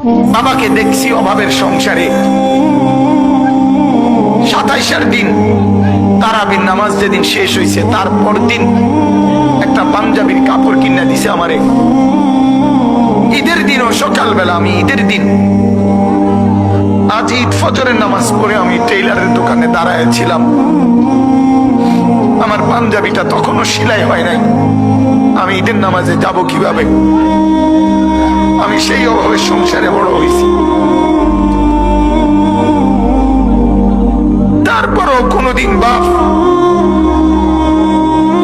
বাবাকে দেখছি অভাবের সংসারে 27 দিন তারাবির নামাজ যেদিন শেষ হয়েছে তারপর দিন একটা পাঞ্জাবির কাপড় কিনে দিছে আমারে। ঈদের দিনও সকালবেলা, আমি ঈদের দিন আজ ঈদ ফজরের নামাজ পড়ে আমি টেইলারের দোকানে দাঁড়ায় ছিলাম। আমার পাঞ্জাবিটা তখনও সেলাই হয় নাই। আমি ঈদের নামাজে যাব কিভাবে? আমি সেই অভাবে সংসারে বড় হয়েছি। তারপরও কোনদিন বাপ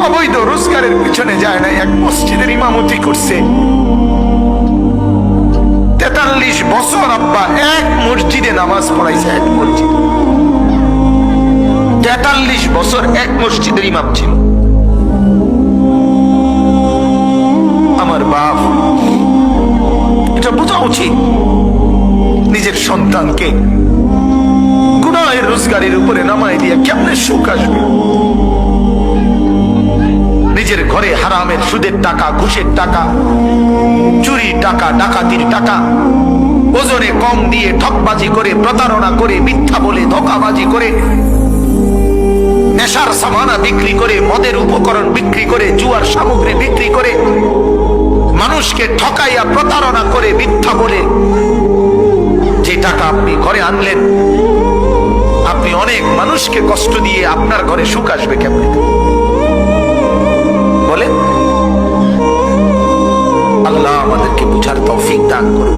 অবৈধ রোজগারের পিছনে যায় নাই। এক মসজিদের ইমামতি করছে 43 বছর আব্বা এক মসজিদে নামাজ পড়াইছে। এক মসজিদ 43 বছর এক মসজিদের ইমাম ছিল আমার বাপ। এটা বোঝা উচিত নিজের সন্তানকে গুনাহের রোজগারের উপরে নামাই দিয়ে কেমনে সুখ আসবে? নিজের ঘরে হারামের সুদের টাকা, ঘুষের টাকা, চুরি টাকা, ডাকাতির টাকা, ওজনে কম দিয়ে ঠকবাজি করে, প্রতারণা করে, মিথ্যা বলে, ধোঁকাবাজি করে, নেশার সামানা বিক্রি করে, মদের উপকরণ বিক্রি করে, জুয়ার সামগ্রী বিক্রি করে, মানুষকে ঠকাইয়া প্রতারণা করে, মিথ্যা বলে যে টাকা আপনি ঘরে আনলেন, আপনি অনেক মানুষকে কষ্ট দিয়ে আপনার ঘরে সুখ আসবে কেমনে বলেন? আল্লাহ আমাদেরকে বুঝার তৌফিক দান করুন।